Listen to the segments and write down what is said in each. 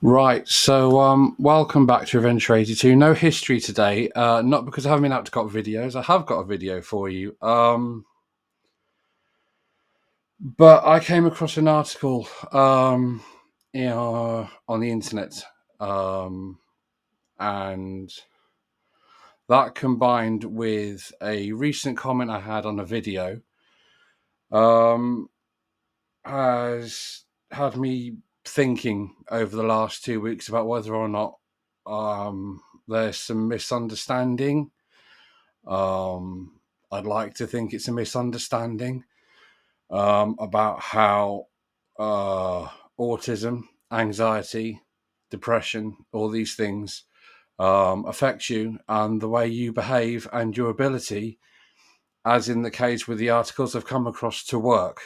Right, so welcome back to Adventure 82. No history today, not because I haven't been able to got videos. I have got a video for you. But I came across an article on the internet, um, and that combined with a recent comment I had on a video um, has had me thinking over the last 2 weeks about whether or not there's some misunderstanding. Um, I'd like to think it's a misunderstanding about how uh, autism, anxiety, depression, all these things affect you and the way you behave and your ability, as in the case with the articles I've come across, to work.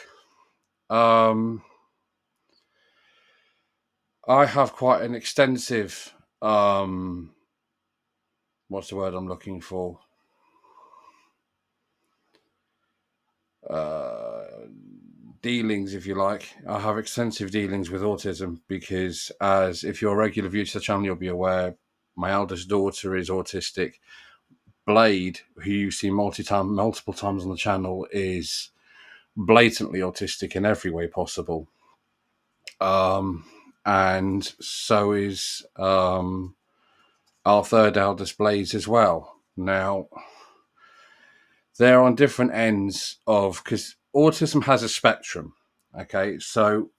Um, I have quite an extensive, what's the word I'm looking for? Uh, Dealings, if you like. I have extensive dealings with autism because, as if you're a regular viewer to the channel, you'll be aware, my eldest daughter is autistic. Blade, who you see multiple times on the channel, is blatantly autistic in every way possible. And so is our third eldest, Blaze, as well. Now, they're on different ends of, because autism has a spectrum. Okay, so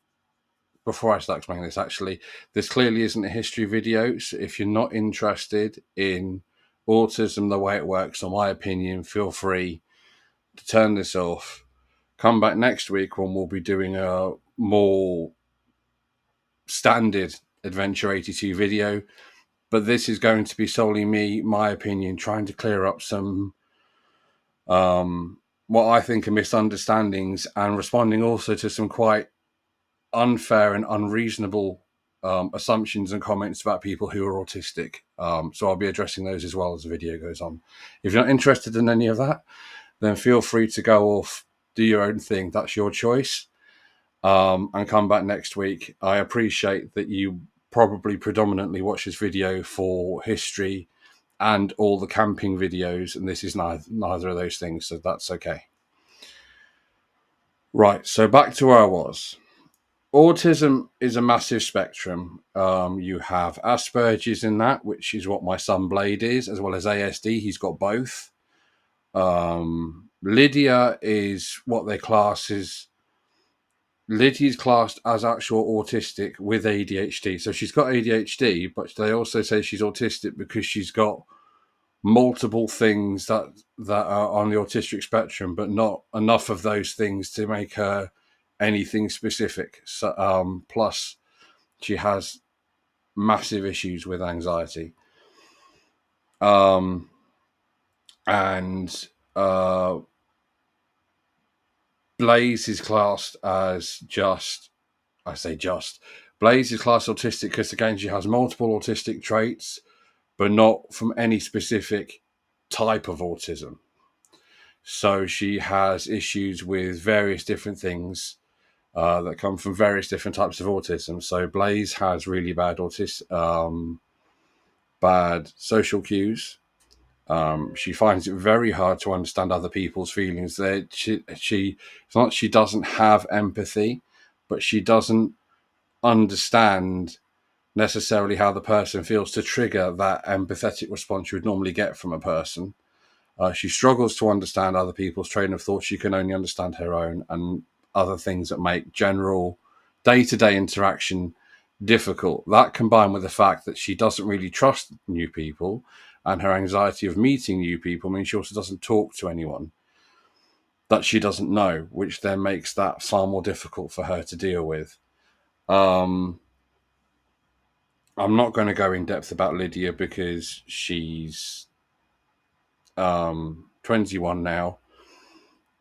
before I start explaining this, actually, this clearly isn't a history video. So if you're not interested in autism, the way it works, in my opinion, feel free to turn this off. Come back next week when we'll be doing a more standard Adventure 82 video. But this is going to be solely me, my opinion, trying to clear up some what I think are misunderstandings and responding also to some quite unfair and unreasonable assumptions and comments about people who are autistic. So I'll be addressing those as well as the video goes on. If you're not interested in any of that, then feel free to go off, do your own thing. That's your choice. And come back next week. I appreciate that you probably predominantly watch this video for history and all the camping videos, and this is neither of those things, so that's okay. Right, so back to where I was. Autism is a massive spectrum. You have Asperger's in that, which is what my son Blade is, as well as ASD. He's got both. Lydia is what they class as. Lydia's classed as actual autistic with ADHD. So she's got ADHD, but they also say she's autistic because she's got multiple things that are on the autistic spectrum, but not enough of those things to make her anything specific. So, plus, she has massive issues with anxiety. And Blaze is classed as just, I say just, Blaze is classed autistic because, again, she has multiple autistic traits, but not from any specific type of autism. So she has issues with various different things that come from various different types of autism. So Blaze has really bad bad social cues. She finds it very hard to understand other people's feelings. That it's not she doesn't have empathy, but she doesn't understand necessarily how the person feels to trigger that empathetic response you would normally get from a person. She struggles to understand other people's train of thought. She can only understand her own, and other things that make general day-to-day interaction difficult. That, combined with the fact that she doesn't really trust new people and her anxiety of meeting new people, means she also doesn't talk to anyone that she doesn't know, which then makes that far more difficult for her to deal with. I'm not going to go in depth about Lydia because she's 21 now.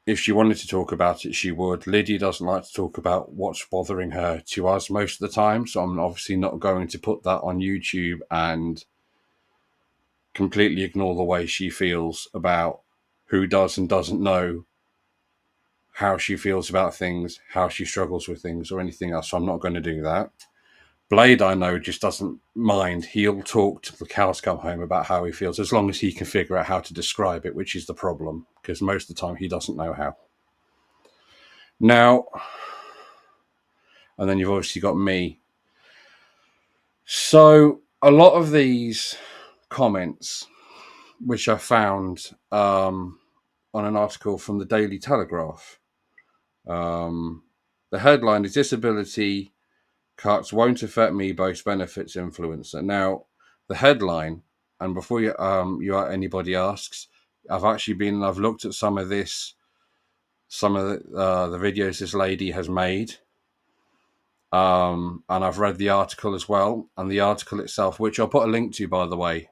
If she wanted to talk about it, she would. Lydia doesn't like to talk about what's bothering her to us most of the time, so I'm obviously not going to put that on YouTube and completely ignore the way she feels about who does and doesn't know how she feels about things, how she struggles with things, or anything else. So I'm not going to do that. Blade, I know, just doesn't mind. He'll talk till the cows come home about how he feels, as long as he can figure out how to describe it, which is the problem, because most of the time he doesn't know how. Now, and then you've obviously got me. So a lot of these comments, which I found on an article from the Daily Telegraph, the headline is "Disability Cuts Won't Affect Me, Boasts Benefits Influencer." Now, the headline, and before anybody asks, I've looked at some of the videos this lady has made, and I've read the article as well. And the article itself, which I'll put a link to, by the way,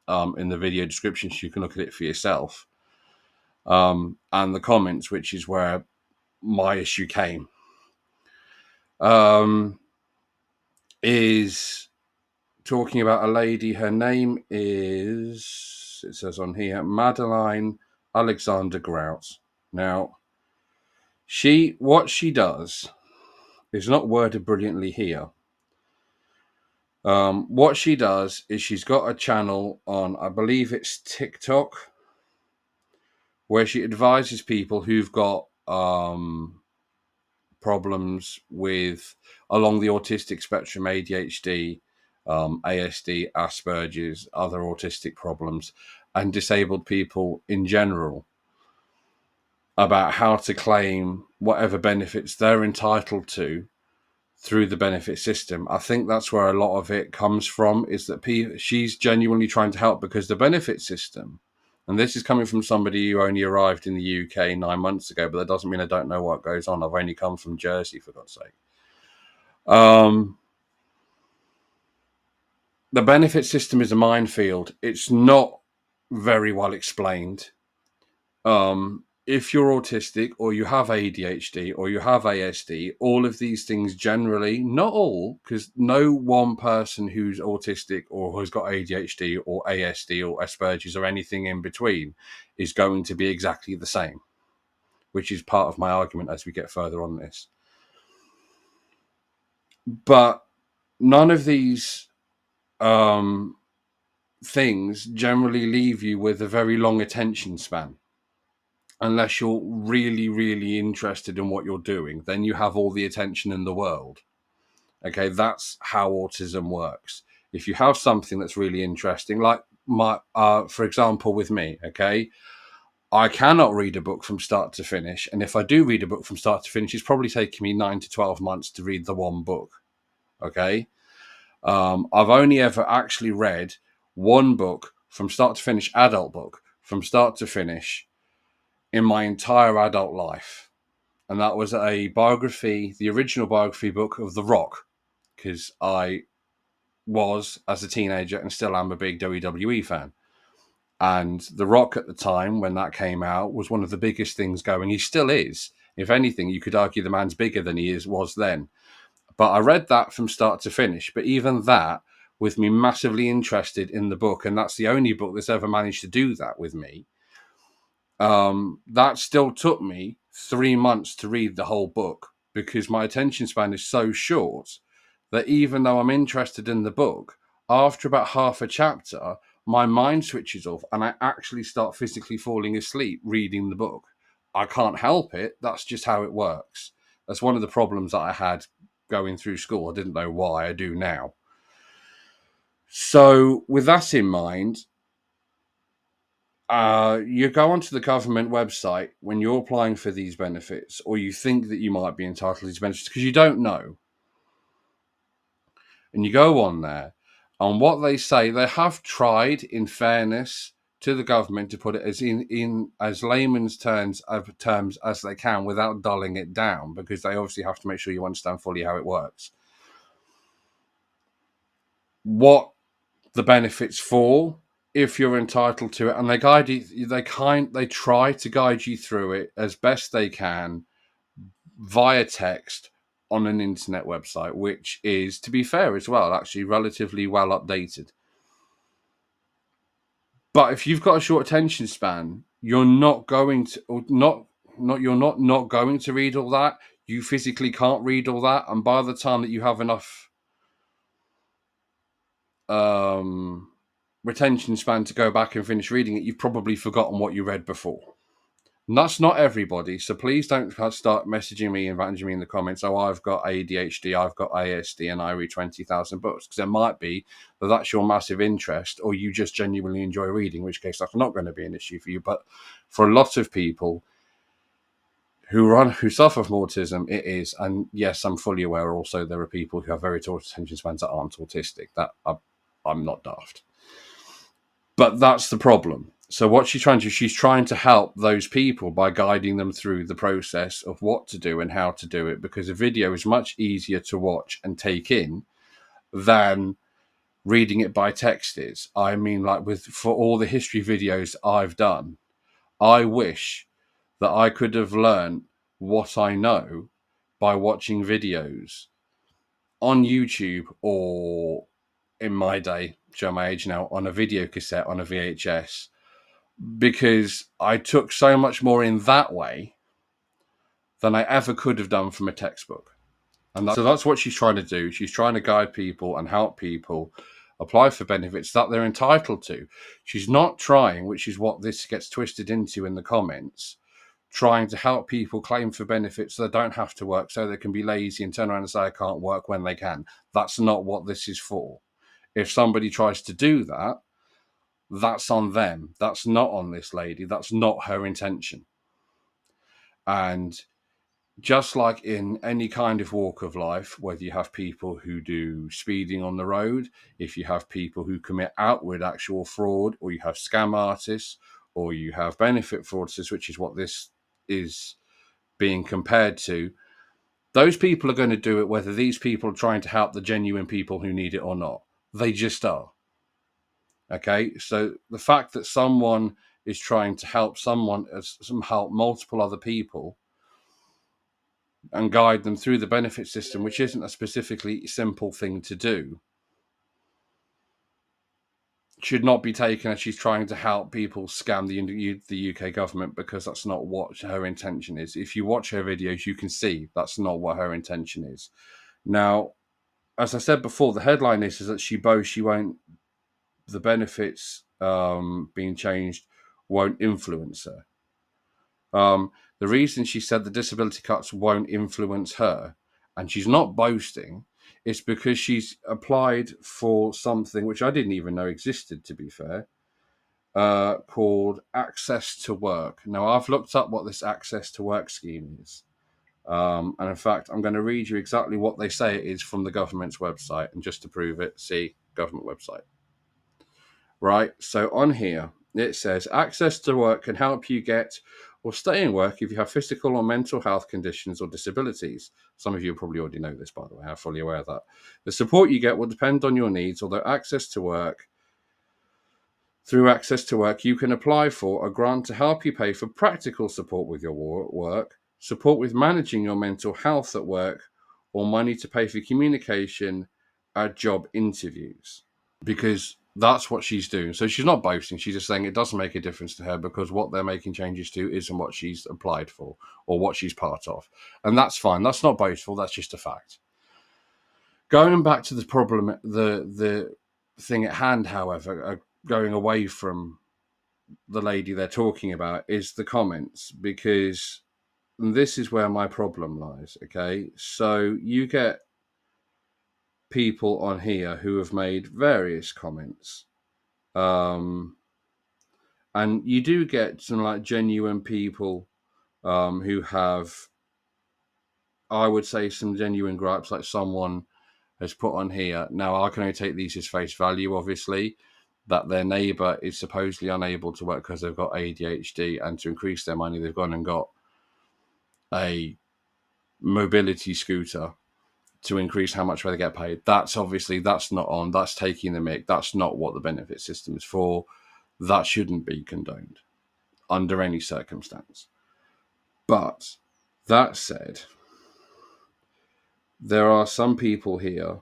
in the video description, so you can look at it for yourself. And the comments, which is where my issue came, is talking about a lady. Her name is, it says on here, Madeline Alexander Grout. Now, what she does is not worded brilliantly here. What she does is she's got a channel on, I believe it's TikTok, where she advises people who've got problems along the autistic spectrum, ADHD, ASD, Asperger's, other autistic problems, and disabled people in general, about how to claim whatever benefits they're entitled to through the benefit system. I think that's where a lot of it comes from, is that she's genuinely trying to help, because the benefit system, and this is coming from somebody who only arrived in the UK 9 months ago, but that doesn't mean I don't know what goes on. I've only come from Jersey, for God's sake. The benefit system is a minefield. It's not very well explained. If you're autistic, or you have ADHD, or you have ASD, all of these things generally, not all, because no one person who's autistic or has got ADHD or ASD or Asperger's or anything in between is going to be exactly the same, which is part of my argument as we get further on this. But none of these things generally leave you with a very long attention span. Unless you're really, really interested in what you're doing, then you have all the attention in the world. Okay, that's how autism works. If you have something that's really interesting, like for example, with me, okay, I cannot read a book from start to finish. And if I do read a book from start to finish, it's probably taking me 9 to 12 months to read the one book. Okay. I've only ever actually read one book from start to finish, adult book, from start to finish, in my entire adult life. And that was a biography, the original biography book of The Rock, because I was, as a teenager, and still am, a big WWE fan. And The Rock at the time, when that came out, was one of the biggest things going. He still is. If anything, you could argue the man's bigger than he was then. But I read that from start to finish. But even that, with me massively interested in the book, and that's the only book that's ever managed to do that with me, that still took me 3 months to read the whole book, because my attention span is so short that even though I'm interested in the book, after about half a chapter, my mind switches off and I actually start physically falling asleep reading the book. I can't help it. That's just how it works. That's one of the problems that I had going through school. I didn't know why. I do now. So with that in mind, you go onto the government website when you're applying for these benefits, or you think that you might be entitled to these benefits, because you don't know. And you go on there, and what they say, they have tried, in fairness to the government, to put it as in as layman's terms as they can, without dulling it down, because they obviously have to make sure you understand fully how it works. What the benefits for, if you're entitled to it, and they guide you. They try to guide you through it as best they can via text on an internet website, which is, to be fair as well, actually relatively well updated. But if you've got a short attention span, you're not going to not going to read all that. You physically can't read all that, and by the time that you have enough retention span to go back and finish reading it, you've probably forgotten what you read before. And that's not everybody, so please don't start messaging me and ranting me in the comments, oh, I've got ADHD, I've got ASD, and I read 20,000 books. Because it might be that that's your massive interest, or you just genuinely enjoy reading, in which case that's not going to be an issue for you. But for a lot of people who suffer from autism, it is. And yes, I'm fully aware also there are people who have very short attention spans that aren't autistic. That I'm not daft. But that's the problem. So what she's trying to do, she's trying to help those people by guiding them through the process of what to do and how to do it, because a video is much easier to watch and take in than reading it by text is. I mean, like for all the history videos I've done, I wish that I could have learned what I know by watching videos on YouTube, or in my day, show my age now, on a video cassette, on a VHS, because I took so much more in that way than I ever could have done from a textbook. And so that's what she's trying to do. She's trying to guide people and help people apply for benefits that they're entitled to. She's not trying, which is what this gets twisted into in the comments, trying to help people claim for benefits so they don't have to work, so they can be lazy and turn around and say, I can't work when they can. That's not what this is for. If somebody tries to do that, that's on them. That's not on this lady. That's not her intention. And just like in any kind of walk of life, whether you have people who do speeding on the road, if you have people who commit outward actual fraud, or you have scam artists, or you have benefit fraudsters, which is what this is being compared to, those people are going to do it whether these people are trying to help the genuine people who need it or not. They just are. Okay, so the fact that someone is trying to help help multiple other people and guide them through the benefit system, which isn't a specifically simple thing to do, should not be taken as she's trying to help people scam the UK government, because that's not what her intention is. If you watch her videos, you can see that's not what her intention is. Now, as I said before, the headline is that the benefits being changed won't influence her. The reason she said the disability cuts won't influence her, and she's not boasting, is because she's applied for something which I didn't even know existed, to be fair, called Access to Work. Now, I've looked up what this Access to Work scheme is. And in fact, I'm going to read you exactly what they say it is from the government's website. And just to prove it, see government website. Right, so on here, it says access to work can help you get or stay in work if you have physical or mental health conditions or disabilities. Some of you probably already know this, by the way. I'm fully aware of that. The support you get will depend on your needs, although through Access to Work, you can apply for a grant to help you pay for practical support with your work, support with managing your mental health at work, or money to pay for communication at job interviews. Because that's what she's doing. So she's not boasting. She's just saying it doesn't make a difference to her because what they're making changes to isn't what she's applied for or what she's part of. And that's fine. That's not boastful. That's just a fact. Going back to the problem, the thing at hand, however, going away from the lady they're talking about, is the comments, because this is where my problem lies. Okay, so you get people on here who have made various comments, and you do get some like genuine people who have, I would say, some genuine gripes, like someone has put on here. Now, I can only take these as face value, obviously, that their neighbour is supposedly unable to work because they've got ADHD, and to increase their money, they've gone and got a mobility scooter to increase how much they get paid. That's not on. That's taking the mick. That's not what the benefit system is for. That shouldn't be condoned under any circumstance. But that said, there are some people here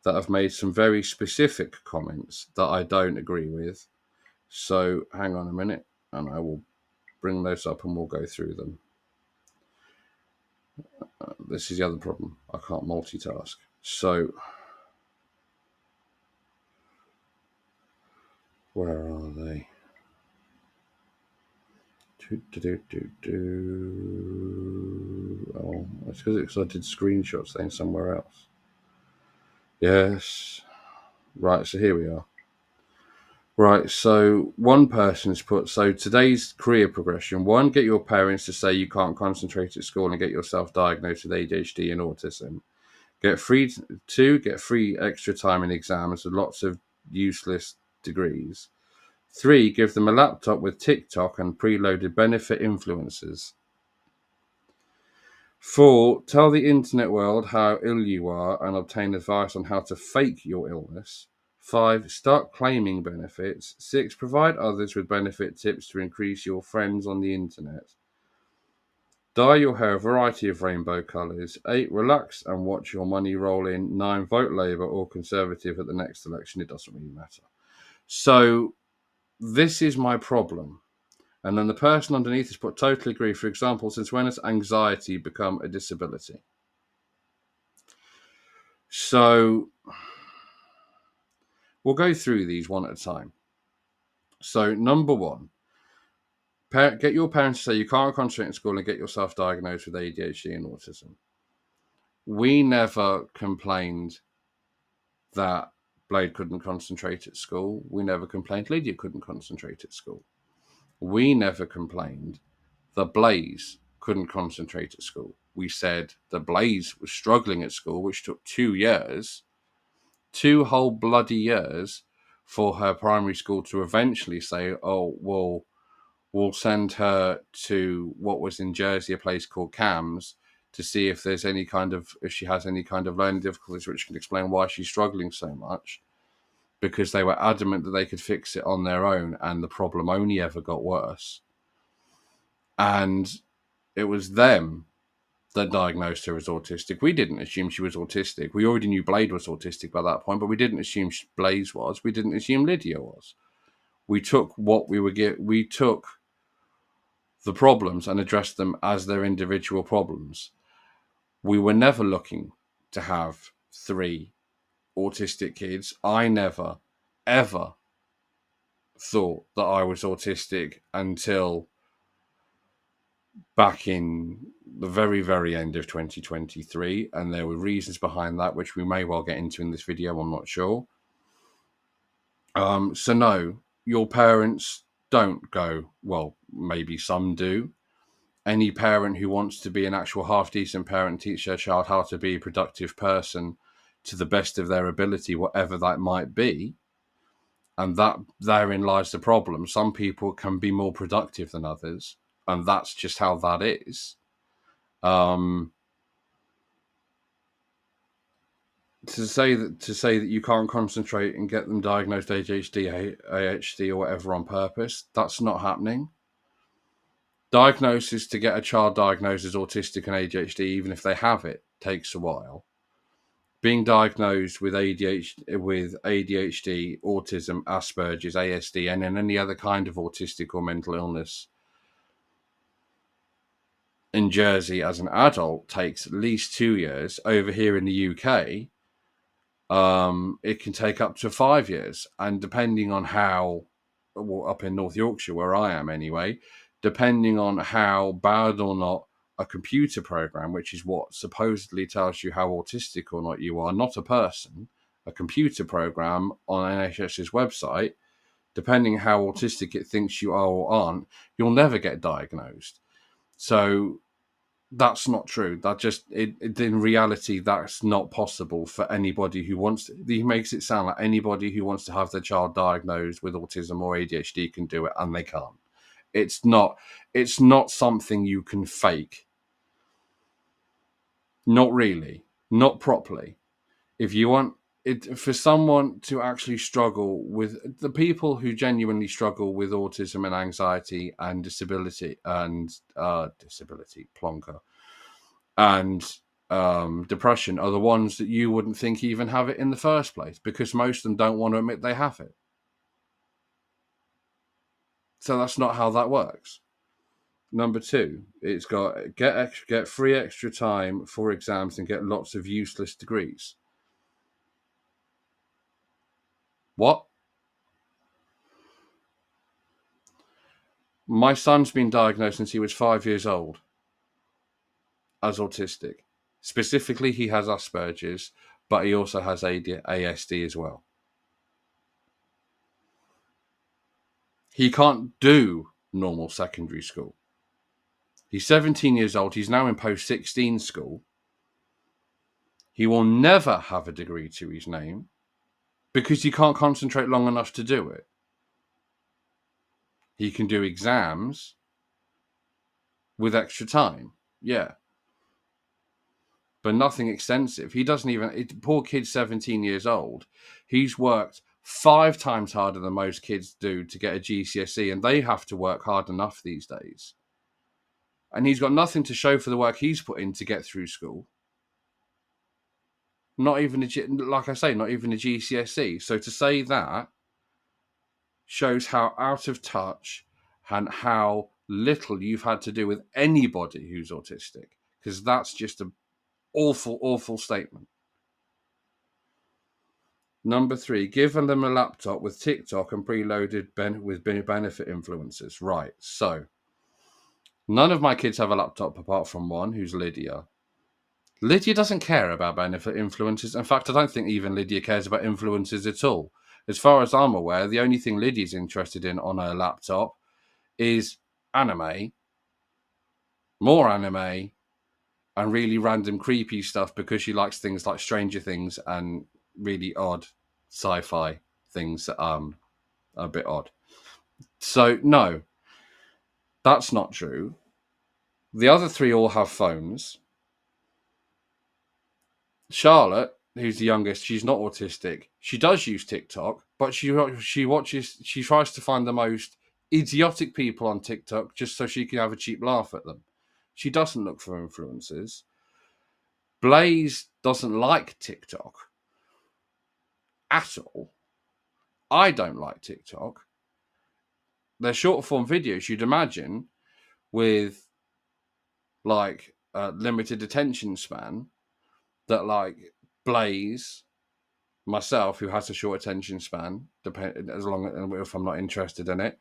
that have made some very specific comments that I don't agree with. So hang on a minute, and I will bring those up and we'll go through them. This is the other problem. I can't multitask. So Where are they? Oh, it's because I did screenshots then somewhere else. Yes. Right, so here we are. Right, so one person's put, so today's career progression. One, get your parents to say you can't concentrate at school and get yourself diagnosed with ADHD and autism. Get free extra time in exams with lots of useless degrees. 3, give them a laptop with TikTok and preloaded benefit influencers. 4, tell the internet world how ill you are and obtain advice on how to fake your illness. 5, start claiming benefits. 6, provide others with benefit tips to increase your friends on the internet. Dye your hair a variety of rainbow colours. 8, relax and watch your money roll in. 9, vote Labour or Conservative at the next election. It doesn't really matter. So this is my problem. And then the person underneath has put, totally agree. For example, since when has anxiety become a disability? So we'll go through these one at a time. So number one, get your parents to say you can't concentrate in school and get yourself diagnosed with ADHD and autism. We never complained that Blade couldn't concentrate at school. We never complained Lydia couldn't concentrate at school. We never complained that Blaze couldn't concentrate at school. We said that Blaze was struggling at school, which took 2 years, 2 whole bloody years, for her primary school to eventually say, oh, well, we'll send her to what was in Jersey, a place called CAMS, to see if there's if she has any kind of learning difficulties, which can explain why she's struggling so much, because they were adamant that they could fix it on their own, and the problem only ever got worse. And it was them that diagnosed her as autistic. We didn't assume she was autistic. We already knew Blade was autistic by that point, but we didn't assume Blaze was. We didn't assume Lydia was. We took we took the problems and addressed them as their individual problems. We were never looking to have 3 autistic kids. I never, ever thought that I was autistic until back in the very, very end of 2023. And there were reasons behind that, which we may well get into in this video. I'm not sure. So no, your parents don't go, well, maybe some do. Any parent who wants to be an actual half-decent parent, teach their child how to be a productive person to the best of their ability, whatever that might be. And that therein lies the problem. Some people can be more productive than others, and that's just how that is. To say that you can't concentrate and get them diagnosed ADHD, AHD, or whatever on purpose, that's not happening. Diagnosis to get a child diagnosed as autistic and ADHD, even if they have it, takes a while. Being diagnosed with ADHD, autism, Asperger's, ASD, and any other kind of autistic or mental illness in Jersey as an adult takes at least 2 years. Over here in the UK, it can take up to 5 years. And depending on how, well, up in North Yorkshire, where I am anyway, depending on how bad or not a computer program, which is what supposedly tells you how autistic or not you are, not a person, a computer program on NHS's website, depending how autistic it thinks you are or aren't, you'll never get diagnosed. So that's not true. In reality, that's not possible for anybody who wants to. He makes it sound like anybody who wants to have their child diagnosed with autism or ADHD can do it, and they can't. It's not something you can fake. Not really. Not properly. If you want it, for someone to actually struggle with, the people who genuinely struggle with autism and anxiety and disability plonker, and depression are the ones that you wouldn't think even have it in the first place, because most of them don't want to admit they have it. So that's not how that works. Number 2, it's got get free extra time for exams and get lots of useless degrees. What? My son's been diagnosed since he was 5 years old as autistic. Specifically, he has Asperger's, but he also has ASD as well. He can't do normal secondary school. He's 17 years old. He's now in post-16 school. He will never have a degree to his name because he can't concentrate long enough to do it. He can do exams with extra time, yeah, but nothing extensive. He doesn't even, poor kid's 17 years old. He's worked 5 times harder than most kids do to get a GCSE, and they have to work hard enough these days. And he's got nothing to show for the work he's put in to get through school. Not even like I say, not even a GCSE. So to say that shows how out of touch and how little you've had to do with anybody who's autistic, because that's just an awful, awful statement. Number 3, given them a laptop with TikTok and preloaded with benefit influencers. Right, so none of my kids have a laptop apart from one, who's Lydia. Lydia doesn't care about benefit influencers. In fact, I don't think even Lydia cares about influencers at all. As far as I'm aware, the only thing Lydia's interested in on her laptop is anime, more anime, and really random creepy stuff because she likes things like Stranger Things and really odd sci-fi things that are a bit odd. So no, that's not true. The other 3 all have phones. Charlotte, who's the youngest, she's not autistic. She does use TikTok, but she tries to find the most idiotic people on TikTok just so she can have a cheap laugh at them. She doesn't look for influencers. Blaze doesn't like TikTok at all. I don't like TikTok. They're short form videos, you'd imagine, with like a limited attention span, that like Blaze, myself, who has a short attention span, as long as if I'm not interested in it,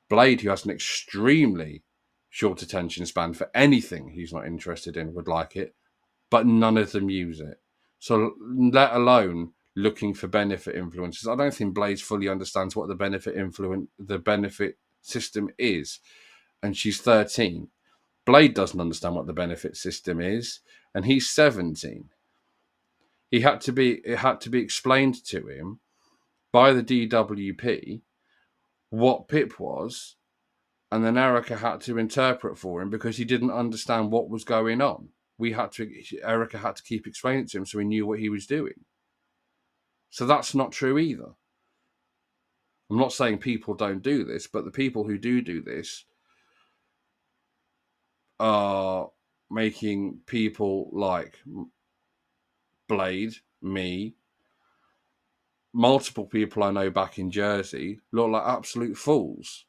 Blade, who has an extremely short attention span for anything he's not interested in, would like it, but none of them use it. So let alone looking for benefit influences. I don't think Blaze fully understands what the benefit system is, and she's 13. Blade doesn't understand what the benefit system is, and he's 17. It had to be explained to him by the DWP what PIP was, and then Erica had to interpret for him because he didn't understand what was going on. Erica had to keep explaining it to him so he knew what he was doing. So that's not true either. I'm not saying people don't do this, but the people who do this are making people like Blade, me, multiple people I know back in Jersey look like absolute fools.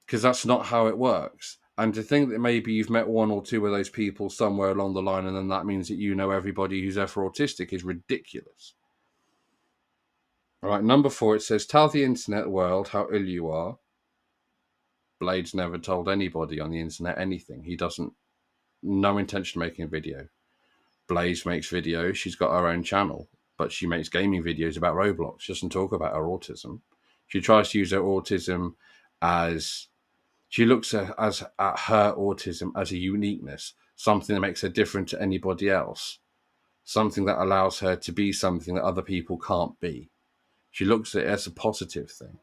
Because that's not how it works. And to think that maybe you've met 1 or 2 of those people somewhere along the line and then that means that you know everybody who's ever autistic is ridiculous. All right, number 4, it says, tell the internet world how ill you are. Blade's never told anybody on the internet anything. He doesn't, no intention of making a video. Blaze makes videos. She's got her own channel, but she makes gaming videos about Roblox. She doesn't talk about her autism. She tries to use her autism as... She looks at her autism as a uniqueness, something that makes her different to anybody else, something that allows her to be something that other people can't be. She looks at it as a positive thing.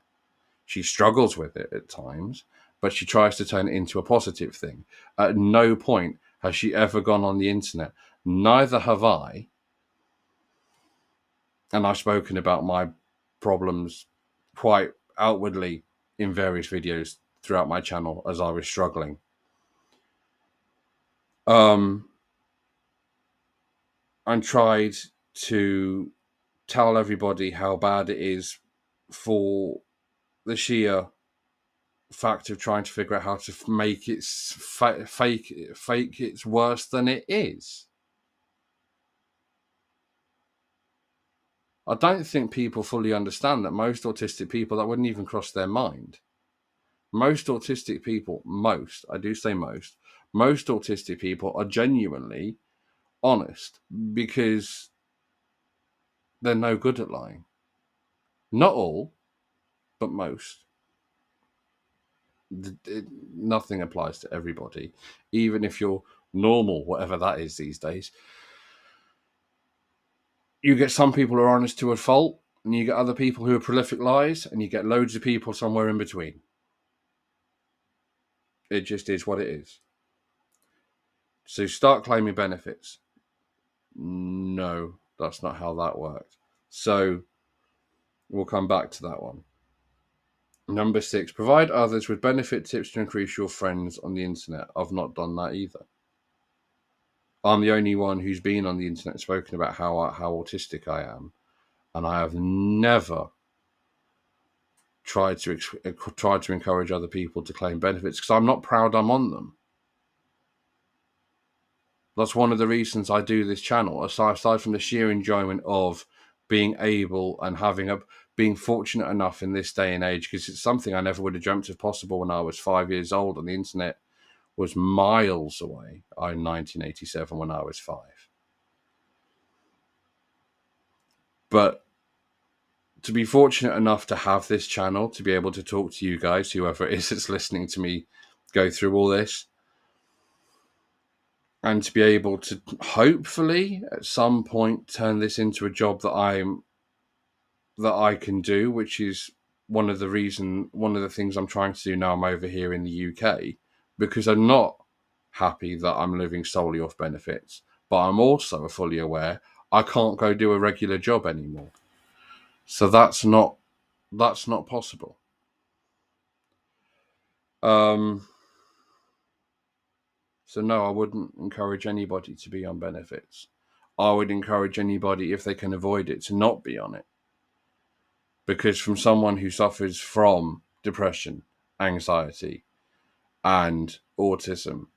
She struggles with it at times, but she tries to turn it into a positive thing. At no point has she ever gone on the internet. Neither have I. And I've spoken about my problems quite outwardly in various videos throughout my channel as I was struggling. And tried to tell everybody how bad it is for the sheer fact of trying to figure out how to make it fake it's worse than it is. I don't think people fully understand that most autistic people, that wouldn't even cross their mind. Most autistic people, I do say most autistic people are genuinely honest because they're no good at lying. Not all, but most. Nothing applies to everybody. Even if you're normal, whatever that is these days, you get some people who are honest to a fault, and you get other people who are prolific liars, and you get loads of people somewhere in between. It just is what it is. So start claiming benefits. No, that's not how that worked. So we'll come back to that one. Number 6, provide others with benefit tips to increase your friends on the internet. I've not done that either. I'm the only one who's been on the internet and spoken about how autistic I am, and I have never tried to encourage other people to claim benefits because I'm not proud I'm on them. That's one of the reasons I do this channel, aside from the sheer enjoyment of being able and being fortunate enough in this day and age, because it's something I never would have dreamt of possible when I was 5 years old and the internet was miles away in 1987 when I was 5. But to be fortunate enough to have this channel, to be able to talk to you guys, whoever it is that's listening to me go through all this, and to be able to hopefully at some point turn this into a job that I can do, which is one of the things I'm trying to do now I'm over here in the UK, because I'm not happy that I'm living solely off benefits, but I'm also fully aware I can't go do a regular job anymore. So that's not possible. So no, I wouldn't encourage anybody to be on benefits. I would encourage anybody, if they can avoid it, to not be on it. Because from someone who suffers from depression, anxiety, and autism,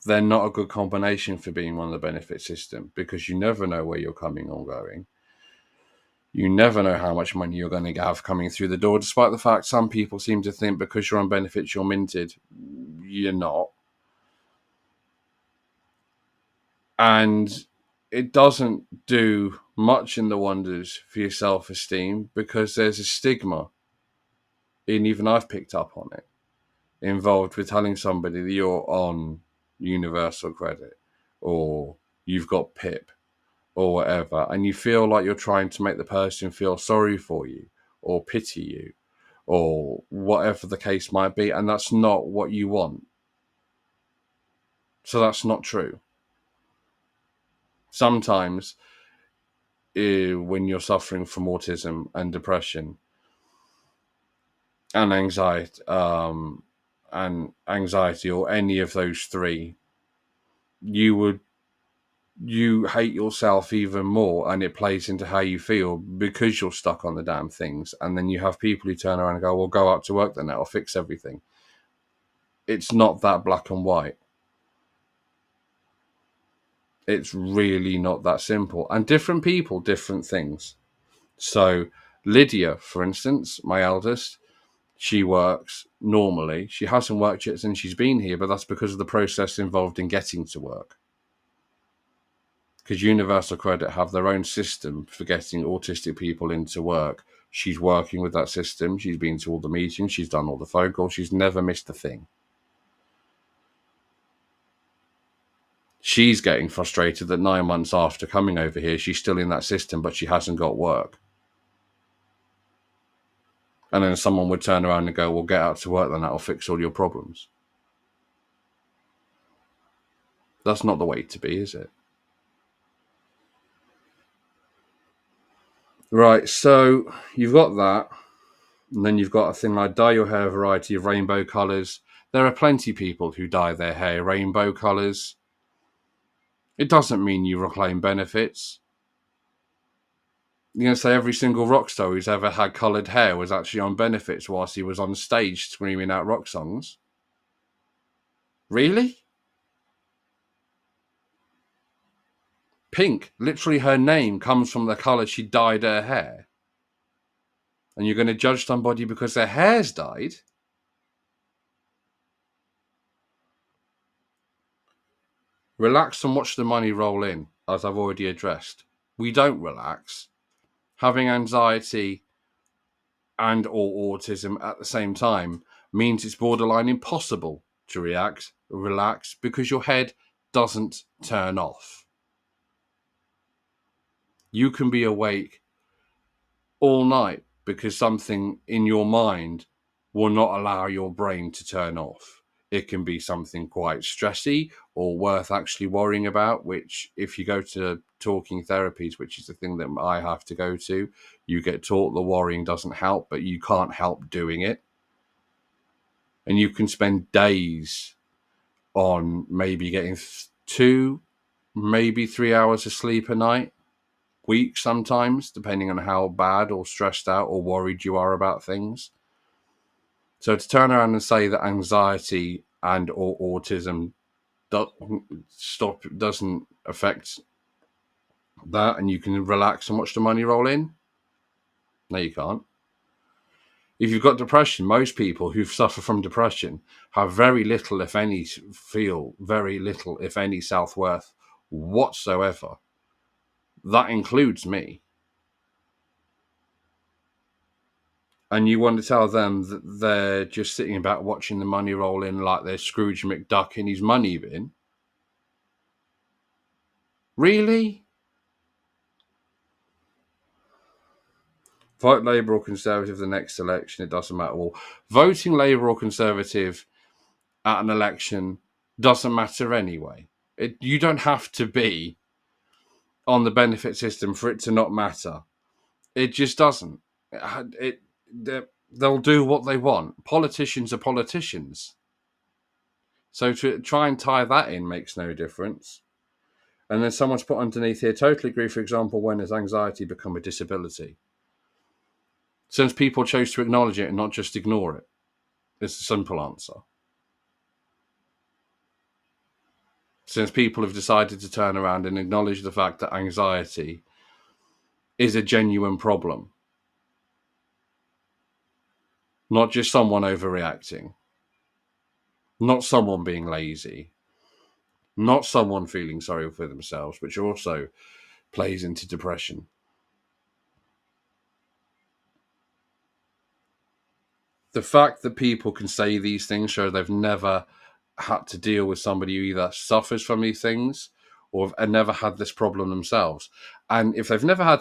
they're not a good combination for being on the benefit system, because you never know where you're coming or going. You never know how much money you're going to have coming through the door, despite the fact some people seem to think because you're on benefits, you're minted. You're not. And it doesn't do much in the wonders for your self-esteem, because there's a stigma, and even I've picked up on it, involved with telling somebody that you're on universal credit or you've got PIP or whatever, and you feel like you're trying to make the person feel sorry for you or pity you or whatever the case might be, and that's not what you want. So that's not true. Sometimes when you're suffering from autism and depression and anxiety or any of those three, you hate yourself even more, and it plays into how you feel because you're stuck on the damn things. And then you have people who turn around and go, well, go out to work then, that'll fix everything. It's not that black and white. It's really not that simple. And different people, different things. So Lydia, for instance, my eldest, she works normally. She hasn't worked yet since she's been here, but that's because of the process involved in getting to work. Because Universal Credit have their own system for getting autistic people into work. She's working with that system. She's been to all the meetings. She's done all the phone calls. She's never missed a thing. She's getting frustrated that 9 months after coming over here, she's still in that system, but she hasn't got work. And then someone would turn around and go, well, get out to work, then that'll fix all your problems. That's not the way to be, is it? Right, so you've got that. And then you've got a thing like dye your hair a variety of rainbow colours. There are plenty of people who dye their hair rainbow colours. It doesn't mean you reclaim benefits. You're going to say every single rock star who's ever had coloured hair was actually on benefits whilst he was on stage screaming out rock songs? Really? Pink, literally her name comes from the colour she dyed her hair. And you're going to judge somebody because their hair's dyed? Relax and watch the money roll in, as I've already addressed. We don't relax. Having anxiety and or autism at the same time means it's borderline impossible to relax, because your head doesn't turn off. You can be awake all night because something in your mind will not allow your brain to turn off. It can be something quite stressy or worth actually worrying about, which, if you go to talking therapies, which is the thing that I have to go to, you get taught the worrying doesn't help, but you can't help doing it. And you can spend days on maybe getting 2, maybe 3 hours of sleep a night, weeks sometimes, depending on how bad or stressed out or worried you are about things. So to turn around and say that anxiety and or autism doesn't affect that, and you can relax and watch the money roll in, no, you can't. If you've got depression, most people who suffer from depression have very little, if any, self-worth whatsoever. That includes me. And you want to tell them that they're just sitting about watching the money roll in like they're Scrooge McDuck in his money bin? Really? Vote Labour or Conservative the next election, it doesn't matter. Well, voting Labour or Conservative at an election doesn't matter anyway. You don't have to be on the benefit system for it to not matter. It just doesn't. They'll do what they want. Politicians are politicians. So to try and tie that in makes no difference. And then someone's put underneath here, totally agree, for example, when has anxiety become a disability? Since people chose to acknowledge it and not just ignore it. It's a simple answer. Since people have decided to turn around and acknowledge the fact that anxiety is a genuine problem. Not just someone overreacting. Not someone being lazy. Not someone feeling sorry for themselves, which also plays into depression. The fact that people can say these things shows they've never had to deal with somebody who either suffers from these things or have never had this problem themselves. And if they've never had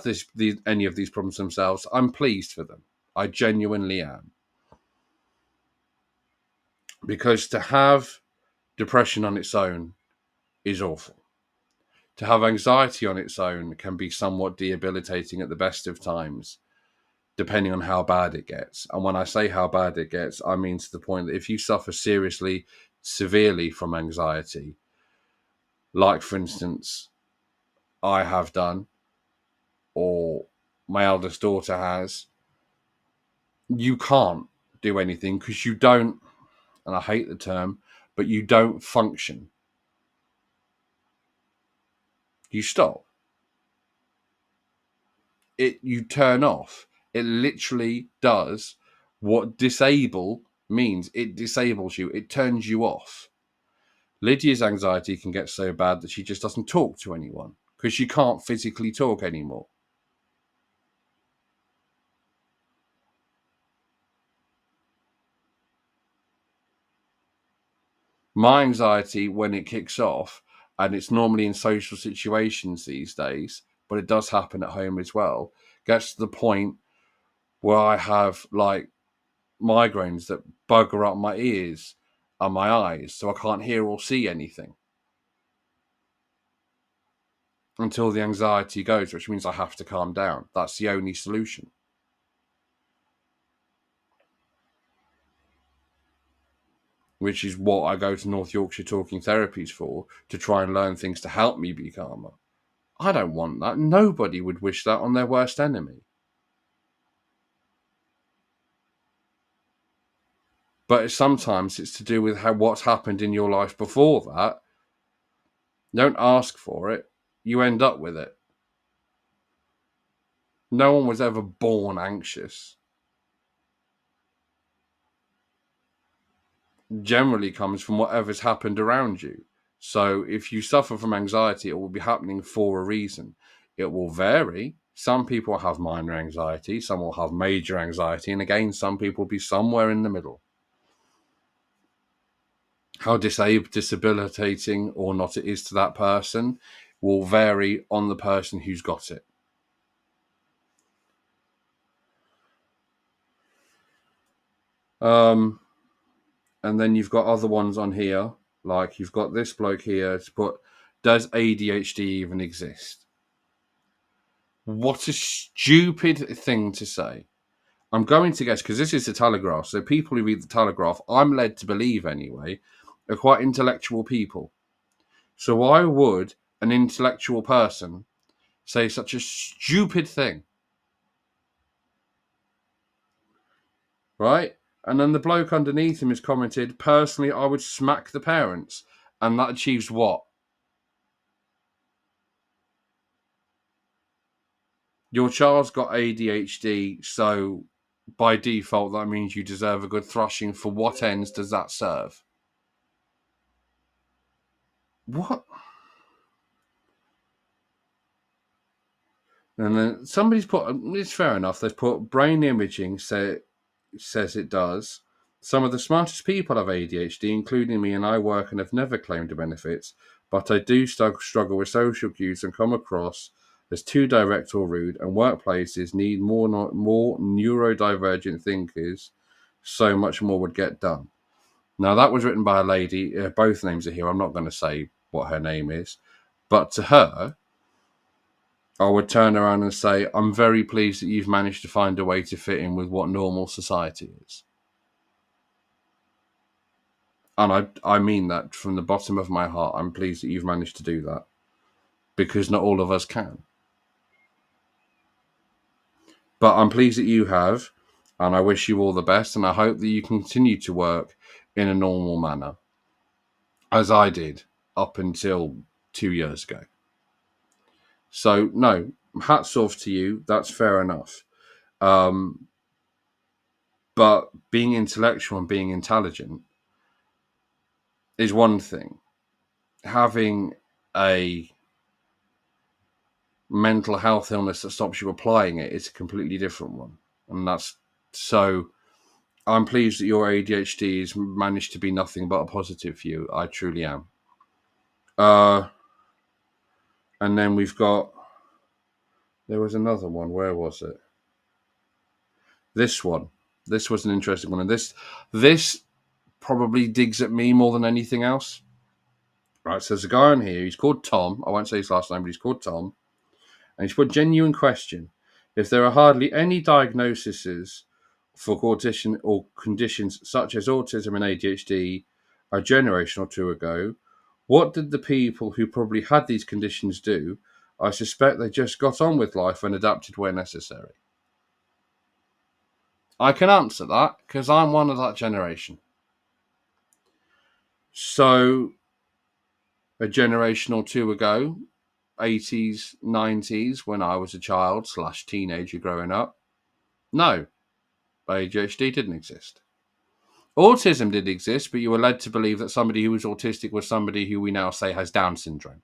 any of these problems themselves, I'm pleased for them. I genuinely am. Because to have depression on its own is awful. To have anxiety on its own can be somewhat debilitating at the best of times, depending on how bad it gets. And when I say how bad it gets, I mean to the point that if you suffer severely from anxiety, like, for instance, I have done, or my eldest daughter has, you can't do anything because you don't, and I hate the term, but you don't function. You stop. You turn off. It literally does what disable means. It disables you. It turns you off. Lydia's anxiety can get so bad that she just doesn't talk to anyone because she can't physically talk anymore. My anxiety, when it kicks off, and it's normally in social situations these days, but it does happen at home as well, gets to the point where I have like migraines that bugger up my ears and my eyes, so I can't hear or see anything until the anxiety goes, which means I have to calm down. That's the only solution. Which is what I go to North Yorkshire Talking Therapies for, to try and learn things to help me be calmer. I don't want that. Nobody would wish that on their worst enemy. But sometimes it's to do with what's happened in your life before that. You don't ask for it. You end up with it. No one was ever born anxious. Generally comes from whatever's happened around you. So if you suffer from anxiety, it will be happening for a reason. It will vary. Some people have minor anxiety, some will have major anxiety, and again, some people will be somewhere in the middle. How debilitating or not it is to that person will vary on the person who's got it. And then you've got other ones on here, like you've got this bloke here to put, does ADHD even exist? What a stupid thing to say. I'm going to guess, because this is the Telegraph, so people who read the Telegraph, I'm led to believe anyway, are quite intellectual people. So why would an intellectual person say such a stupid thing? Right? And then the bloke underneath him has commented, personally, I would smack the parents. And that achieves what? Your child's got ADHD, so by default, that means you deserve a good thrashing. For what ends does that serve? What? And then somebody's put, it's fair enough, they've put brain imaging says it does. Some of the smartest people have ADHD, including me, and I work and have never claimed the benefits, but I do struggle with social cues and come across as too direct or rude, and workplaces need more neurodivergent thinkers. So much more would get done. Now, that was written by a lady. Both names are here. I'm not going to say what her name is. But to her, I would turn around and say, I'm very pleased that you've managed to find a way to fit in with what normal society is. And I mean that from the bottom of my heart. I'm pleased that you've managed to do that, because not all of us can. But I'm pleased that you have, and I wish you all the best, and I hope that you continue to work in a normal manner, as I did up until 2 years ago. So, no, hats off to you. That's fair enough. But being intellectual and being intelligent is one thing. Having a mental health illness that stops you applying it is a completely different one. And that's so. I'm pleased that your ADHD has managed to be nothing but a positive for you. I truly am. And then we've got. There was another one. Where was it? This one. This was an interesting one. And this probably digs at me more than anything else. Right, so there's a guy on here. He's called Tom. I won't say his last name, but he's called Tom. And he's put genuine question. If there are hardly any diagnoses for autism or conditions such as autism and ADHD a generation or two ago, what did the people who probably had these conditions do? I suspect they just got on with life and adapted where necessary. I can answer that because I'm one of that generation. So, a generation or two ago, 80s, 90s, when I was a child / teenager growing up, no, ADHD didn't exist. Autism did exist, but you were led to believe that somebody who was autistic was somebody who we now say has Down syndrome.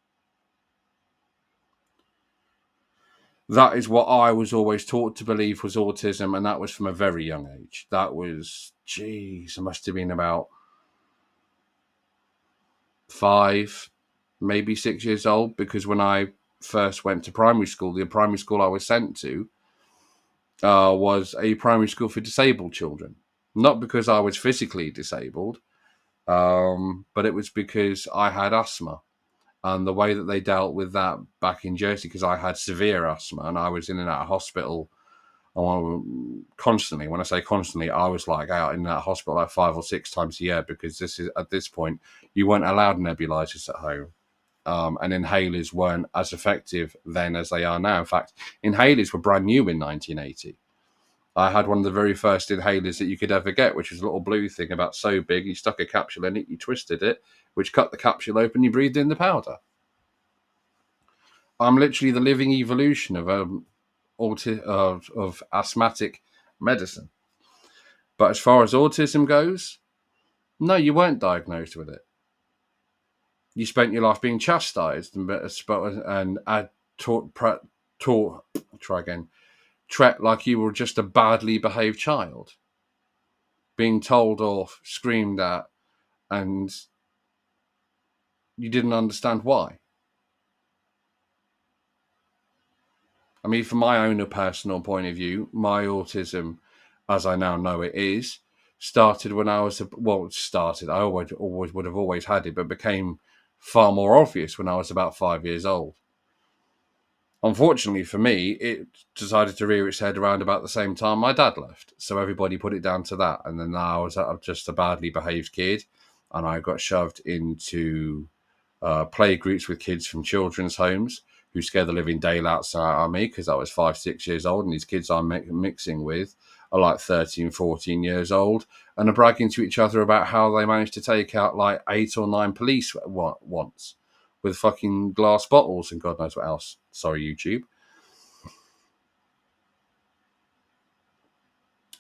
That is what I was always taught to believe was autism, and that was from a very young age. That was, I must have been about 5, maybe 6 years old, because when I first went to primary school, the primary school I was sent to was a primary school for disabled children. Not because I was physically disabled, but it was because I had asthma. And the way that they dealt with that back in Jersey, because I had severe asthma and I was in and out of hospital constantly. When I say constantly, I was like out in that hospital like 5 or 6 times a year, because this is at this point you weren't allowed nebulizers at home, and inhalers weren't as effective then as they are now. In fact, inhalers were brand new in 1980. I had one of the very first inhalers that you could ever get, which was a little blue thing about so big. You stuck a capsule in it, you twisted it, which cut the capsule open, you breathed in the powder. I'm literally the living evolution of asthmatic medicine. But as far as autism goes, no, you weren't diagnosed with it. You spent your life being chastised taught. Try again. Treat like you were just a badly behaved child, being told off, screamed at, and you didn't understand why. I mean, from my own personal point of view, my autism, as I now know it is, started when I was started. I always would have always had it, but became far more obvious when I was about 5 years old. Unfortunately for me, it decided to rear its head around about the same time my dad left. So everybody put it down to that. And then I was just a badly behaved kid, and I got shoved into play groups with kids from children's homes who scared the living daylights out of me because I was 5, 6 years old. And these kids I'm mixing with are like 13, 14 years old and are bragging to each other about how they managed to take out like 8 or 9 police once with fucking glass bottles and God knows what else. Sorry, YouTube.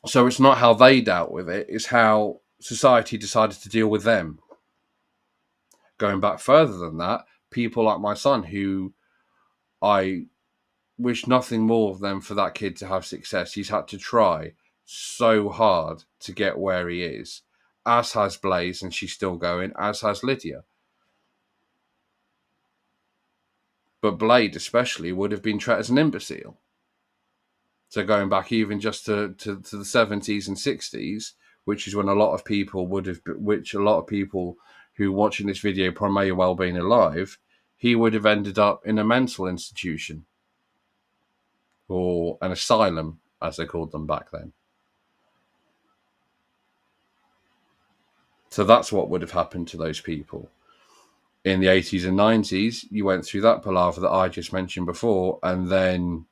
So it's not how they dealt with it, it's how society decided to deal with them. Going back further than that, people like my son, who I wish nothing more than for that kid to have success. He's had to try so hard to get where he is, as has Blaze, and she's still going, as has Lydia. But Blade especially would have been treated as an imbecile. So going back even just to the 70s and 60s, which is when a lot of people who watching this video probably may well been alive, he would have ended up in a mental institution or an asylum, as they called them back then. So that's what would have happened to those people. In the 80s and 90s, you went through that palaver that I just mentioned before, and then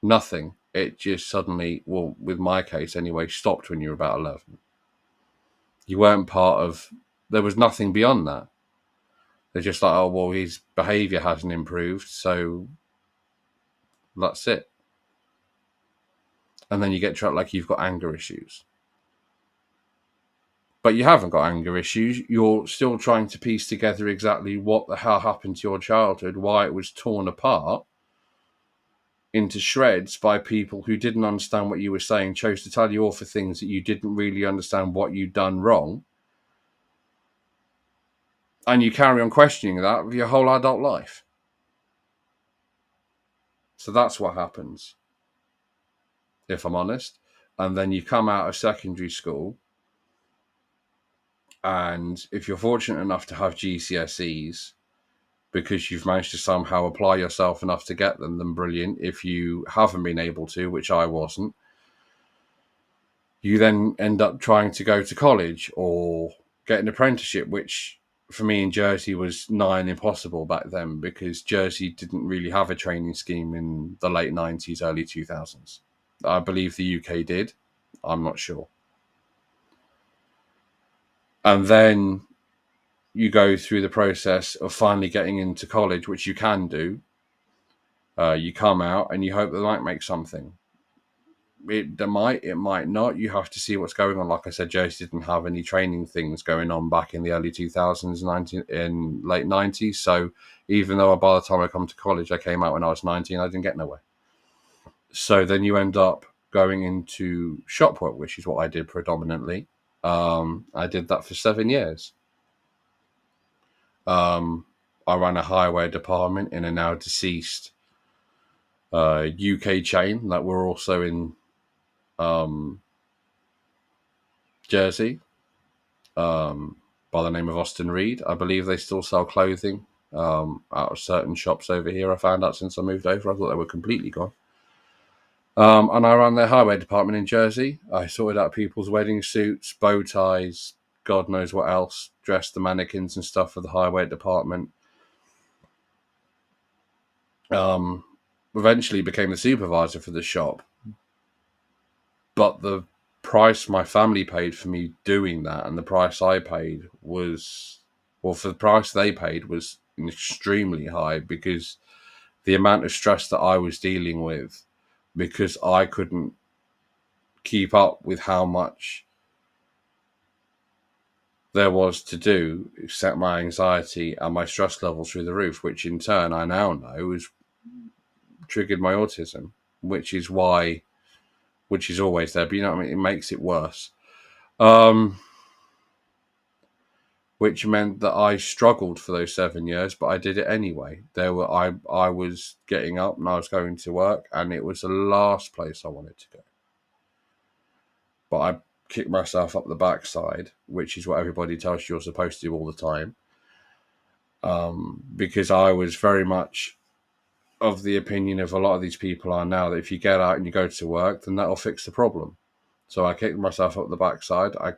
nothing. It just suddenly, well, with my case anyway, stopped when you were about 11. You weren't part of, there was nothing beyond that. They're just like, oh, well, his behaviour hasn't improved, so that's it. And then you get treated like you've got anger issues. But you haven't got anger issues. You're still trying to piece together exactly what the hell happened to your childhood, why it was torn apart into shreds by people who didn't understand what you were saying, chose to tell you off for things that you didn't really understand what you'd done wrong. And you carry on questioning that for your whole adult life. So that's what happens, if I'm honest. And then you come out of secondary school, and if you're fortunate enough to have GCSEs, because you've managed to somehow apply yourself enough to get them, then brilliant. If you haven't been able to, which I wasn't, you then end up trying to go to college or get an apprenticeship, which for me in Jersey was nigh and impossible back then because Jersey didn't really have a training scheme in the late 90s, early 2000s. I believe the UK did. I'm not sure. And then you go through the process of finally getting into college, which you can do. You come out and you hope they might make something. It might not. You have to see what's going on. Like I said, Jersey didn't have any training things going on back in the early 2000s, in late 90s. So even though by the time I come to college, I came out when I was 19, I didn't get nowhere. So then you end up going into shop work, which is what I did predominantly. I did that for 7 years. I ran a highway department in a now deceased UK chain that were also in Jersey, by the name of Austin Reed. I believe they still sell clothing out of certain shops over here. I found out since I moved over. I thought they were completely gone. And I ran their highway department in Jersey. I sorted out people's wedding suits, bow ties, God knows what else, dressed the mannequins and stuff for the highway department. Eventually became the supervisor for the shop. But the price my family paid for me doing that and the price I paid was, well, for the price they paid was extremely high because the amount of stress that I was dealing with because I couldn't keep up with how much there was to do set my anxiety and my stress levels through the roof, which in turn I now know has triggered my autism, which is always there, but you know what I mean? It makes it worse. Which meant that I struggled for those 7 years, but I did it anyway. I was getting up and I was going to work, and it was the last place I wanted to go. But I kicked myself up the backside, which is what everybody tells you you're supposed to do all the time. Because I was very much of the opinion of a lot of these people are now, that if you get out and you go to work, then that'll fix the problem. So I kicked myself up the backside. I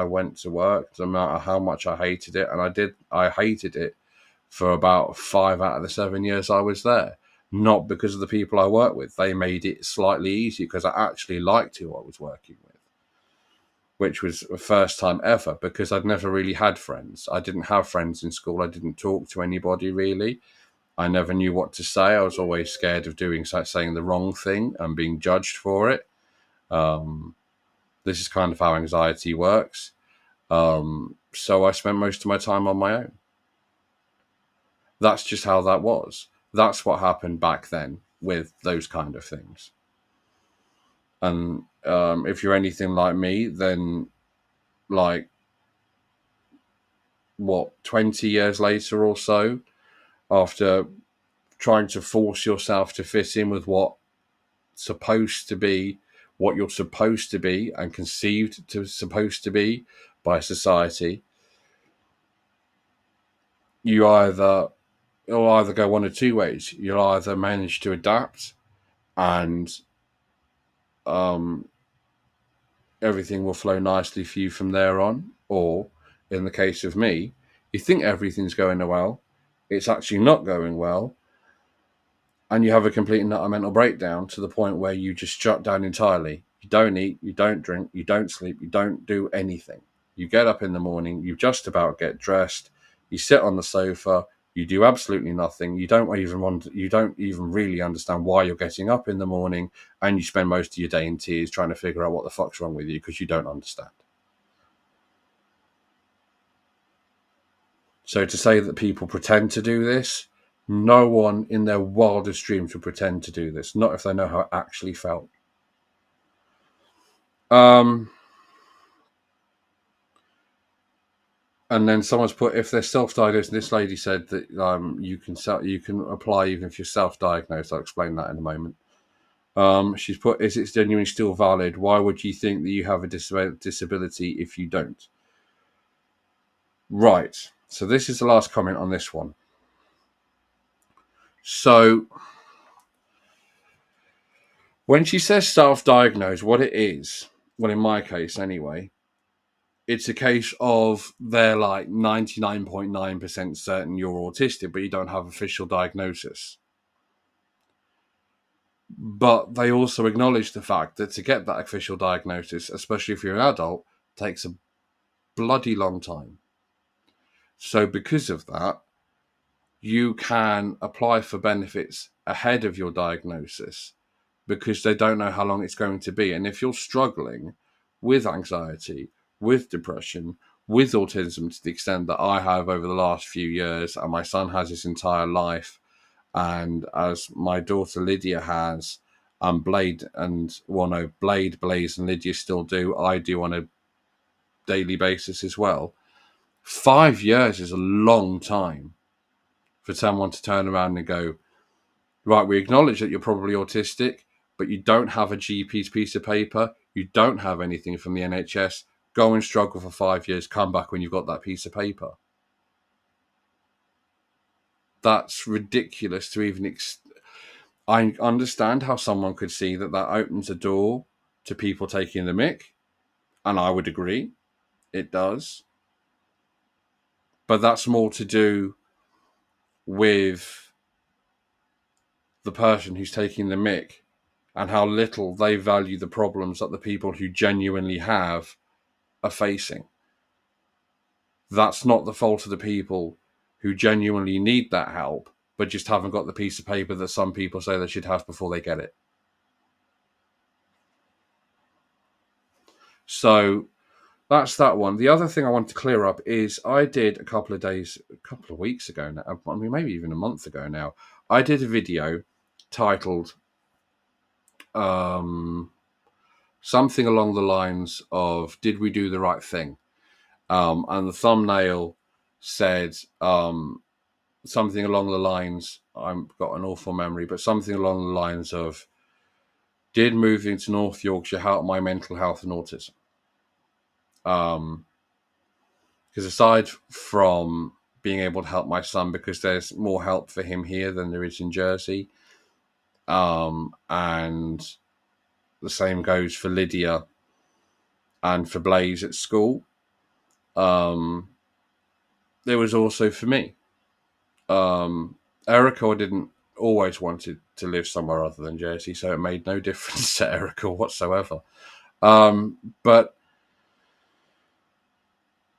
went to work, no matter how much I hated it, and I hated it for about 5 out of the 7 years I was there. Not because of the people I worked with. They made it slightly easier because I actually liked who I was working with, which was the first time ever, because I'd never really had friends. I didn't have friends in school. I didn't talk to anybody really. I never knew what to say. I was always scared of saying the wrong thing and being judged for it. This is kind of how anxiety works. So I spent most of my time on my own. That's just how that was. That's what happened back then with those kind of things. And if you're anything like me, then 20 years later or so, after trying to force yourself to fit in with what you're supposed to be and conceived to supposed to be by society, you'll either go one of two ways. You'll either manage to adapt and everything will flow nicely for you from there on, or in the case of me, you think everything's going well, it's actually not going well, and you have a complete and utter mental breakdown to the point where you just shut down entirely. You don't eat, you don't drink, you don't sleep, you don't do anything. You get up in the morning, you just about get dressed, you sit on the sofa, you do absolutely nothing. You don't even really understand why you're getting up in the morning, and you spend most of your day in tears trying to figure out what the fuck's wrong with you because you don't understand. So to say that people pretend to do this, no one in their wildest dreams would pretend to do this, not if they know how it actually felt. And then someone's put, if they're self-diagnosed, and this lady said that you can apply even if you're self-diagnosed. I'll explain that in a moment. She's put, is it genuinely still valid? Why would you think that you have a disability if you don't? Right. So this is the last comment on this one. So when she says self-diagnosed, what it is, well, in my case anyway, it's a case of they're like 99.9% certain you're autistic, but you don't have official diagnosis. But they also acknowledge the fact that to get that official diagnosis, especially if you're an adult, takes a bloody long time. So because of that, you can apply for benefits ahead of your diagnosis because they don't know how long it's going to be. And if you're struggling with anxiety, with depression, with autism to the extent that I have over the last few years, and my son has his entire life, and as my daughter Lydia has, and Blaze, and Blaze and Lydia still do, I do on a daily basis as well. 5 years is a long time for someone to turn around and go, right, we acknowledge that you're probably autistic, but you don't have a GP's piece of paper, you don't have anything from the NHS, go and struggle for 5 years, come back when you've got that piece of paper. That's ridiculous to even... I understand how someone could see that opens a door to people taking the mick, and I would agree, it does. But that's more to do with the person who's taking the mick and how little they value the problems that the people who genuinely have are facing. That's not the fault of the people who genuinely need that help, but just haven't got the piece of paper that some people say they should have before they get it. So that's that one. The other thing I want to clear up is I did a couple of weeks ago now, I mean, maybe even a month ago now, I did a video titled something along the lines of, "Did we do the right thing?" And the thumbnail said something along the lines, I've got an awful memory, but something along the lines of, "Did moving to North Yorkshire help my mental health and autism?" Because aside from being able to help my son, because there's more help for him here than there is in Jersey, and the same goes for Lydia and for Blaze at school, there was also for me. Erica didn't always wanted to live somewhere other than Jersey, so it made no difference to Erica whatsoever. But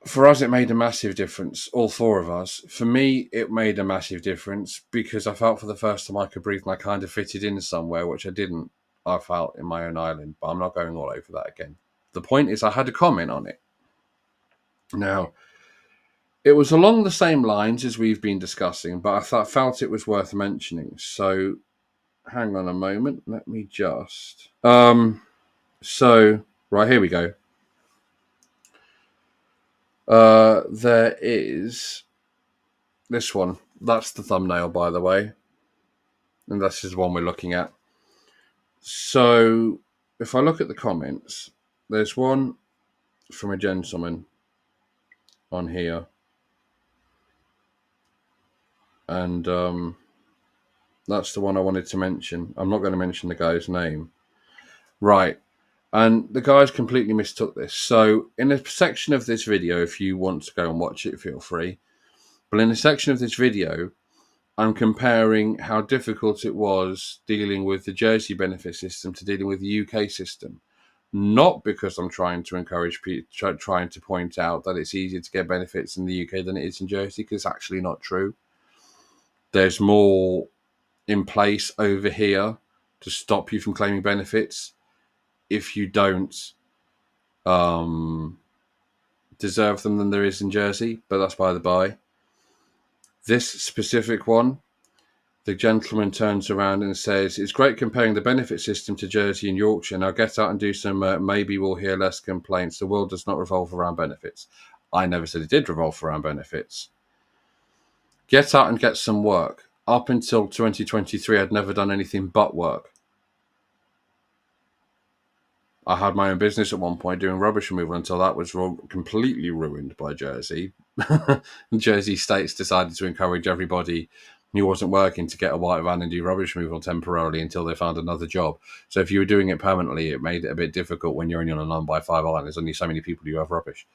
for us, it made a massive difference, all four of us. For me, it made a massive difference because I felt for the first time I could breathe and I kind of fitted in somewhere, which I didn't, I felt, in my own island, but I'm not going all over that again. The point is, I had a comment on it. Now, it was along the same lines as we've been discussing, but I felt it was worth mentioning. So, hang on a moment. Let me just. So, right, here we go. There is this one. That's the thumbnail, by the way. And this is the one we're looking at. So, if I look at the comments, there's one from a gentleman on here. And that's the one I wanted to mention. I'm not going to mention the guy's name. Right. And the guys completely mistook this. So, in a section of this video, if you want to go and watch it, feel free. But in a section of this video, I'm comparing how difficult it was dealing with the Jersey benefit system to dealing with the UK system. Not because I'm trying to encourage people, trying to point out that it's easier to get benefits in the UK than it is in Jersey, because it's actually not true. There's more in place over here to stop you from claiming benefits if you don't deserve them than there is in Jersey, but that's by the by. This specific one, the gentleman turns around and says, "It's great comparing the benefit system to Jersey and Yorkshire. Now get out and do some, maybe we'll hear less complaints. The world does not revolve around benefits." I never said it did revolve around benefits. Get out and get some work. Up until 2023, I'd never done anything but work. I had my own business at one point doing rubbish removal until that was completely ruined by Jersey. Jersey states decided to encourage everybody who wasn't working to get a white van and do rubbish removal temporarily until they found another job. So if you were doing it permanently, it made it a bit difficult when you're only on a 9x5 island. There's only so many people who have rubbish.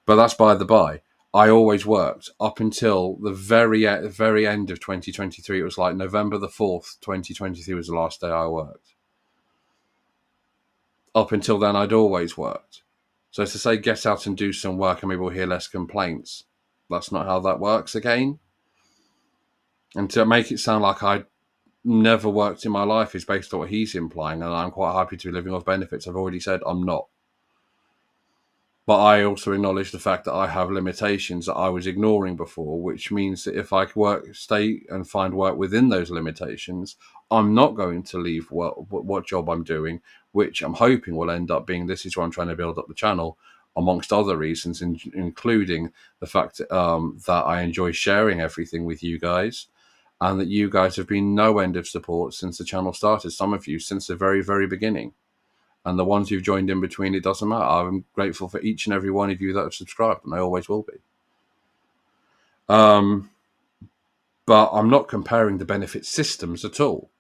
But that's by the by. I always worked up until the very end of 2023. It was like November the 4th, 2023 was the last day I worked. Up until then, I'd always worked. So to say get out and do some work and maybe we'll hear less complaints, that's not how that works again. And to make it sound like I never worked in my life is based on what he's implying, and I'm quite happy to be living off benefits. I've already said I'm not. But I also acknowledge the fact that I have limitations that I was ignoring before, which means that if I stay and find work within those limitations, I'm not going to leave what job I'm doing, which I'm hoping will end up being, this is why I'm trying to build up the channel, amongst other reasons, including the fact that I enjoy sharing everything with you guys, and that you guys have been no end of support since the channel started, some of you since the very, very beginning. And the ones who've joined in between, it doesn't matter. I'm grateful for each and every one of you that have subscribed, and I always will be. But I'm not comparing the benefit systems at all,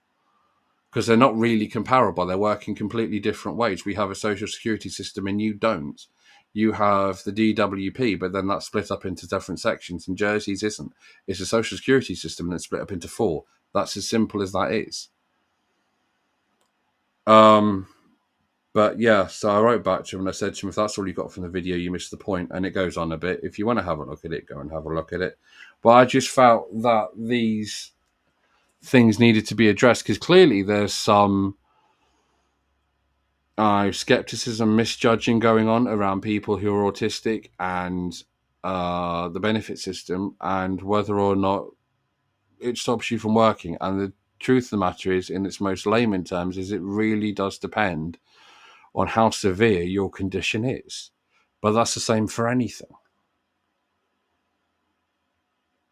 because they're not really comparable. They work in completely different ways. We have a social security system and you don't. You have the DWP, but then that's split up into different sections, and Jersey's isn't. It's a social security system and it's split up into 4. That's as simple as that is. But yeah, so I wrote back to him and I said to him, if that's all you got from the video, you missed the point. And it goes on a bit. If you want to have a look at it, go and have a look at it. But I just felt that these things needed to be addressed, because clearly there's some skepticism, misjudging going on around people who are autistic and the benefit system and whether or not it stops you from working. And the truth of the matter is, in its most layman terms, is it really does depend on how severe your condition is. But that's the same for anything.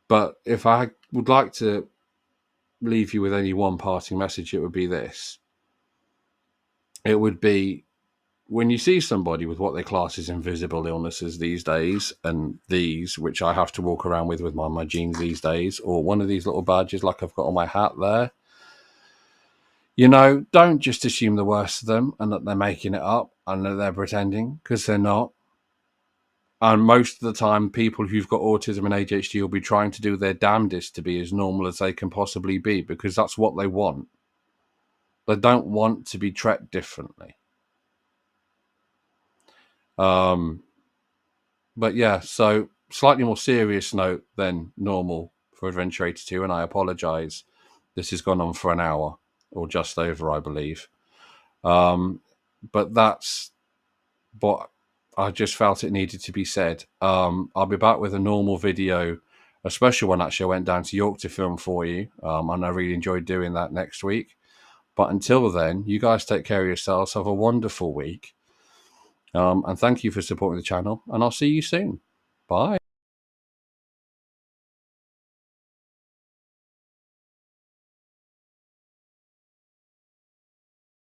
But if I would like to leave you with any one parting message, it would be this. It would be, when you see somebody with what they class as invisible illnesses these days, and these, which I have to walk around with my jeans these days, or one of these little badges like I've got on my hat there, don't just assume the worst of them and that they're making it up and that they're pretending, because they're not. And most of the time, people who've got autism and ADHD will be trying to do their damnedest to be as normal as they can possibly be, because that's what they want. They don't want to be treated differently. But yeah, so slightly more serious note than normal for Adventure 82, and I apologise. This has gone on for an hour, or just over, I believe. But that's what I just felt it needed to be said. I'll be back with a normal video, a special one actually. I went down to York to film for you, and I really enjoyed doing that next week. But until then, you guys take care of yourselves. Have a wonderful week. And thank you for supporting the channel. And I'll see you soon. Bye.